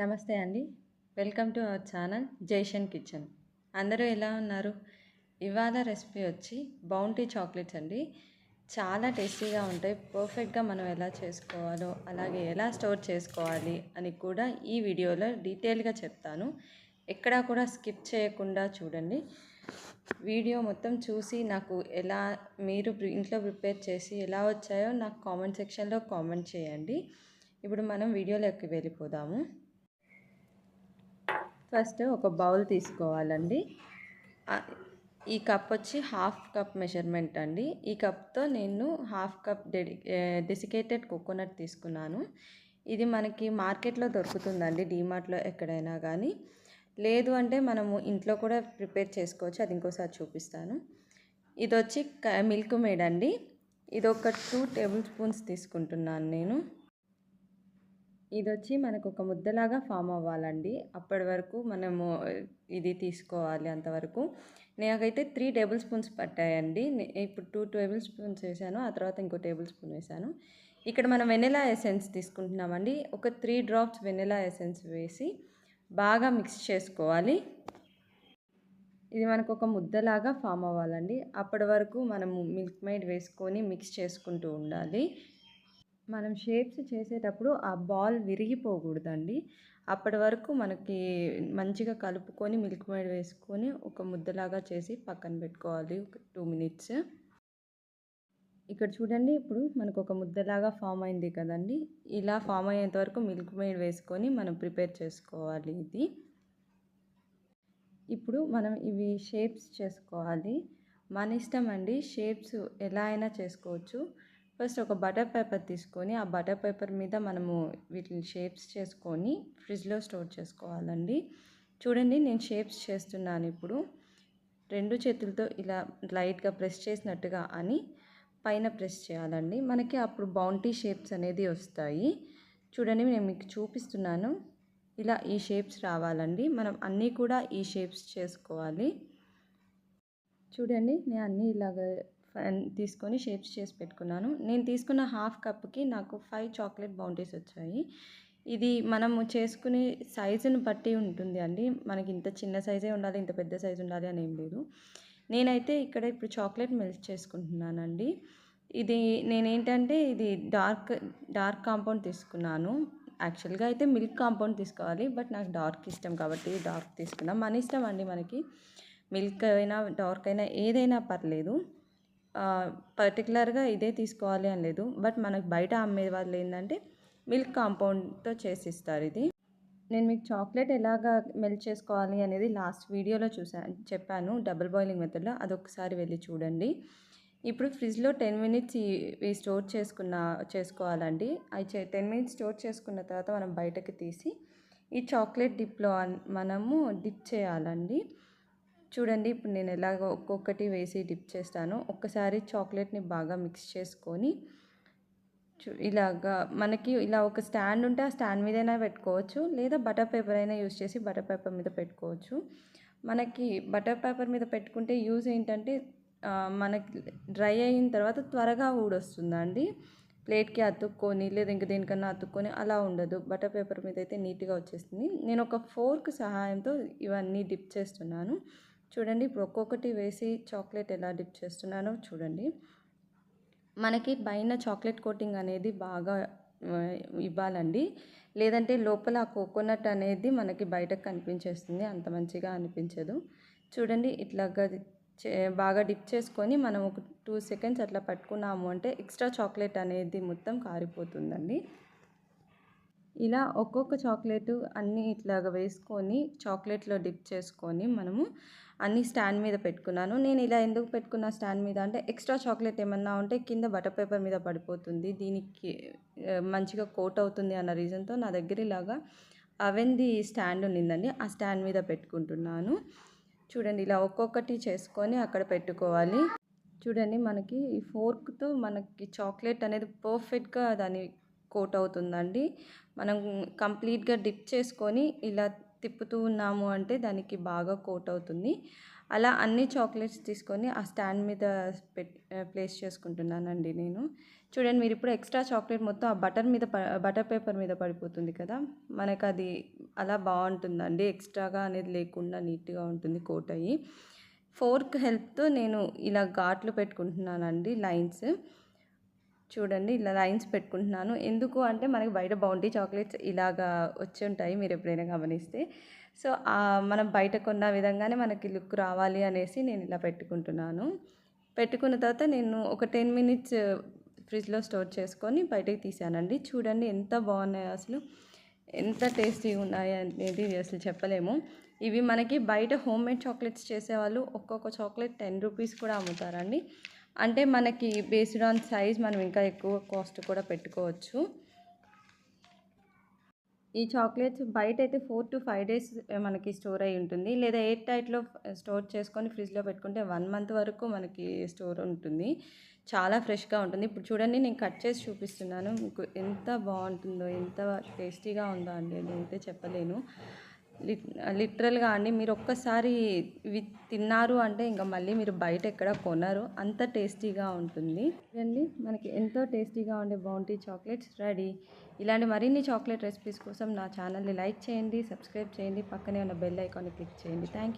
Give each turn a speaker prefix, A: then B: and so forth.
A: నమస్తే అండి. Welcome to our channel జైషన్ కిచెన్. అందరూ ఎలా ఉన్నారు? ఇవాళ రెసిపీ వచ్చి బౌంటీ చాక్లెట్స్ అండి. చాలా టేస్టీగా ఉంటాయి. పర్ఫెక్ట్‌గా మనం ఎలా చేసుకోవాలో, అలాగే ఎలా స్టోర్ చేసుకోవాలి అని కూడా ఈ వీడియోలో డీటెయిల్‌గా చెప్తాను. ఎక్కడా కూడా స్కిప్ చేయకుండా చూడండి. వీడియో మొత్తం చూసి నాకు మీరు ఇంట్లో ప్రిపేర్ చేసి ఎలా వచ్చాయో నాకు కామెంట్ సెక్షన్‌లో కామెంట్ చేయండి. ఇప్పుడు మనం వీడియోలోకి వెళ్ళిపోదాము. ఫస్ట్ ఒక బౌల్ తీసుకోవాలండి. ఈ కప్ వచ్చి హాఫ్ కప్ మెజర్మెంట్ అండి. ఈ కప్తో నేను హాఫ్ కప్ డెసికేటెడ్ కోకోనట్ తీసుకున్నాను. ఇది మనకి మార్కెట్లో దొరుకుతుందండి, డీమార్ట్లో ఎక్కడైనా కానీ. లేదు అంటే మనము ఇంట్లో కూడా ప్రిపేర్ చేసుకోవచ్చు, అది ఇంకోసారి చూపిస్తాను. ఇది వచ్చి మిల్క్ మేడ్ అండి. ఇది ఒక 2 టేబుల్ స్పూన్స్ తీసుకుంటున్నాను నేను. ఇది వచ్చి మనకు ఒక ముద్దలాగా ఫామ్ అవ్వాలండి. అప్పటి వరకు మనము ఇది తీసుకోవాలి అంతవరకు. నాకైతే 3 టేబుల్ స్పూన్స్ పట్టాయండి. ఇప్పుడు 2 టేబుల్ స్పూన్స్ వేసాను, ఆ తర్వాత ఇంకో టేబుల్ స్పూన్ వేసాను. ఇక్కడ మనం వెనిలా ఎసెన్స్ తీసుకుంటున్నామండి. ఒక 3 డ్రాప్స్ వెనిలా ఎసెన్స్ వేసి బాగా మిక్స్ చేసుకోవాలి. ఇది మనకు ఒక ముద్దలాగా ఫామ్ అవ్వాలండి. అప్పటి వరకు మనము మిల్క్ మేడ్ వేసుకొని మిక్స్ చేసుకుంటూ ఉండాలి. మనం షేప్స్ చేసేటప్పుడు ఆ బాల్ విరిగిపోకూడదండి. అప్పటి వరకు మనకి మంచిగా కలుపుకొని మిల్క్ మేడ్ వేసుకొని ఒక ముద్దలాగా చేసి పక్కన పెట్టుకోవాలి ఒక 2 మినిట్స్. ఇక్కడ చూడండి, ఇప్పుడు మనకు ఒక ముద్దలాగా ఫామ్ అయింది కదండి. ఇలా ఫామ్ అయ్యేంత వరకు మిల్క్ మేడ్ వేసుకొని మనం ప్రిపేర్ చేసుకోవాలి ఇది. ఇప్పుడు మనం ఇవి షేప్స్ చేసుకోవాలి. మన ఇష్టం అండి, షేప్స్ ఎలా అయినా చేసుకోవచ్చు. ఫస్ట్ ఒక బటర్ పేపర్ తీసుకొని ఆ బటర్ పేపర్ మీద మనము వీటిని షేప్స్ చేసుకొని ఫ్రిడ్జ్లో స్టోర్ చేసుకోవాలండి. చూడండి, నేను షేప్స్ చేస్తున్నాను ఇప్పుడు. 2 చేతులతో ఇలా లైట్గా ప్రెస్ చేసినట్టుగా అని పైన ప్రెస్ చేయాలండి. మనకి అప్పుడు బౌంటీ షేప్స్ అనేది వస్తాయి. చూడండి, నేను మీకు చూపిస్తున్నాను. ఇలా ఈ షేప్స్ రావాలండి. మనం అన్నీ కూడా ఈ షేప్స్ చేసుకోవాలి. చూడండి, నేను అన్నీ ఇలాగ తీసుకొని షేప్స్ చేసి పెట్టుకున్నాను. నేను తీసుకున్న హాఫ్ కప్కి నాకు 5 చాక్లెట్ బౌంటీస్ వచ్చాయి. ఇది మనము చేసుకునే సైజుని బట్టి ఉంటుంది అండి. మనకి ఇంత చిన్న సైజే ఉండాలి, ఇంత పెద్ద సైజు ఉండాలి అని ఏం లేదు. నేనైతే ఇక్కడ ఇప్పుడు చాక్లెట్ మెల్ట్ చేసుకుంటున్నానండి. నేనేంటంటే ఇది డార్క్ కాంపౌండ్ తీసుకున్నాను. యాక్చువల్గా అయితే మిల్క్ కాంపౌండ్ తీసుకోవాలి, బట్ నాకు డార్క్ ఇష్టం కాబట్టి డార్క్ తీసుకున్నాం. మన ఇష్టం అండి, మనకి మిల్క్ అయినా డార్క్ అయినా ఏదైనా పర్లేదు. పర్టికులర్గా ఇదే తీసుకోవాలి అని లేదు, బట్ మనకు బయట అమ్మే వాళ్ళు ఏంటంటే మిల్క్ కాంపౌండ్తో చేసిస్తారు ఇది. నేను మీకు చాక్లెట్ ఎలాగా మెల్ట్ చేసుకోవాలి అనేది లాస్ట్ వీడియోలో చెప్పాను, డబుల్ బాయిలింగ్ మెథడ్లో. అదొకసారి వెళ్ళి చూడండి. ఇప్పుడు ఫ్రిడ్జ్లో 10 మినిట్స్ ఇవి చేసుకోవాలండి. అవి 10 మినిట్స్ స్టోర్ చేసుకున్న తర్వాత మనం బయటకు తీసి ఈ చాక్లెట్ డిప్లో మనము డిప్ చేయాలండి. చూడండి, ఇప్పుడు నేను ఎలాగో ఒక్కొక్కటి వేసి డిప్ చేస్తాను. ఒక్కసారి చాక్లెట్ని బాగా మిక్స్ చేసుకొని ఇలాగా మనకి ఇలా ఒక స్టాండ్ ఉంటే ఆ స్టాండ్ మీదైనా పెట్టుకోవచ్చు, లేదా బటర్ పేపర్ అయినా యూజ్ చేసి బటర్ పేపర్ మీద పెట్టుకోవచ్చు. మనకి బటర్ పేపర్ మీద పెట్టుకుంటే యూజ్ ఏంటంటే మనకి డ్రై అయిన తర్వాత త్వరగా ఊడొస్తుందండి. ప్లేట్కి అతుక్కొని లేదా ఇంక దేనికన్నా అతుక్కొని అలా ఉండదు. బటర్ పేపర్ మీద అయితే నీట్గా వచ్చేస్తుంది. నేను ఒక ఫోర్క్ సహాయంతో ఇవన్నీ డిప్ చేస్తున్నాను. చూడండి, ఇప్పుడు ఒక్కొక్కటి వేసి చాక్లెట్ ఎలా డిప్ చేస్తున్నానో చూడండి. మనకి పైన చాక్లెట్ కోటింగ్ అనేది బాగా ఇవ్వాలండి. లేదంటే లోపల ఆ కోకోనట్ అనేది మనకి బయటకు కనిపించేస్తుంది, అంత మంచిగా అనిపించదు. చూడండి, ఇట్లాగా బాగా డిప్ చేసుకొని మనం ఒక 2 సెకండ్స్ అట్లా పట్టుకున్నాము అంటే ఎక్స్ట్రా చాక్లెట్ అనేది మొత్తం కారిపోతుందండి. ఇలా ఒక్కొక్క చాక్లెట్ అన్నీ ఇట్లాగ వేసుకొని చాక్లెట్లో డిప్ చేసుకొని మనము అన్నీ స్టాండ్ మీద పెట్టుకున్నాను. నేను ఇలా ఎందుకు పెట్టుకున్న స్టాండ్ మీద అంటే ఎక్స్ట్రా చాక్లెట్ ఏమన్నా ఉంటే కింద బటర్ పేపర్ మీద పడిపోతుంది, దీనికి మంచిగా కోట్ అవుతుంది అన్న రీజన్తో నా దగ్గర ఇలాగా అవెన్ది స్టాండ్ ఉండిందండి. ఆ స్టాండ్ మీద పెట్టుకుంటున్నాను. చూడండి, ఇలా ఒక్కొక్కటి చేసుకొని అక్కడ పెట్టుకోవాలి. చూడండి, మనకి ఈ ఫోర్క్తో మనకి చాక్లెట్ అనేది పర్ఫెక్ట్గా దాని కోట్ అవుతుందండి. మనం కంప్లీట్గా డిప్ చేసుకొని ఇలా తిప్పుతూ ఉన్నాము అంటే దానికి బాగా కోట్ అవుతుంది. అలా అన్ని చాక్లెట్స్ తీసుకొని ఆ స్టాండ్ మీద ప్లేస్ చేసుకుంటున్నానండి నేను. చూడండి మీరు ఇప్పుడు ఎక్స్ట్రా చాక్లెట్ మొత్తం ఆ బటర్ పేపర్ మీద పడిపోతుంది కదా, మనకు అది అలా బాగుంటుందండి. ఎక్స్ట్రాగా అనేది లేకుండా నీట్గా ఉంటుంది కోట్ అయ్యి. ఫోర్క్ హెల్ప్తో నేను ఇలా ఘాట్లు పెట్టుకుంటున్నానండి, లైన్స్. చూడండి ఇలా లైన్స్ పెట్టుకుంటున్నాను. ఎందుకు అంటే మనకి బయట బౌంటీ చాక్లెట్స్ ఇలాగా వచ్చి ఉంటాయి, మీరు ఎప్పుడైనా గమనిస్తే. సో మనం బయట కొన్న విధంగానే మనకి లుక్ రావాలి అనేసి నేను ఇలా పెట్టుకుంటున్నాను. పెట్టుకున్న తర్వాత నేను ఒక 10 మినిట్స్ ఫ్రిడ్జ్లో స్టోర్ చేసుకొని బయటకి తీసానండి. చూడండి ఎంత బాగున్నాయో, అసలు ఎంత టేస్టీగా ఉన్నాయి అనేది అసలు చెప్పలేము. ఇవి మనకి బయట హోమ్ మేడ్ చాక్లెట్స్ చేసేవాళ్ళు ఒక్కొక్క చాక్లెట్ 10 రూపీస్ కూడా అమ్ముతారండి. అంటే మనకి బేస్డ్ ఆన్ సైజ్ మనం ఇంకా ఎక్కువ కాస్ట్ కూడా పెట్టుకోవచ్చు. ఈ చాక్లెట్స్ బయట అయితే 4 to 5 డేస్ మనకి స్టోర్ అయి ఉంటుంది, లేదా ఎయిర్ టైట్లో స్టోర్ చేసుకొని ఫ్రిడ్జ్లో పెట్టుకుంటే 1 మంత్ వరకు మనకి స్టోర్ ఉంటుంది. చాలా ఫ్రెష్గా ఉంటుంది. ఇప్పుడు చూడండి నేను కట్ చేసి చూపిస్తున్నాను మీకు, ఎంత బాగుంటుందో, ఎంత టేస్టీగా ఉందో అండి, నేనైతే చెప్పలేను. లిటరల్గా అండి మీరు ఒక్కసారి ఇవి తిన్నారు అంటే ఇంకా మళ్ళీ మీరు బయట ఎక్కడ కొనరు, అంత టేస్టీగా ఉంటుంది. చూడండి మనకి ఎంతో టేస్టీగా ఉండే బౌంటీ చాక్లెట్స్ రెడీ. ఇలాంటి మరిన్ని చాక్లెట్ రెసిపీస్ కోసం నా ఛానల్ని లైక్ చేయండి, సబ్స్క్రైబ్ చేయండి, పక్కనే ఉన్న బెల్ ఐకాన్ని క్లిక్ చేయండి. Thank you.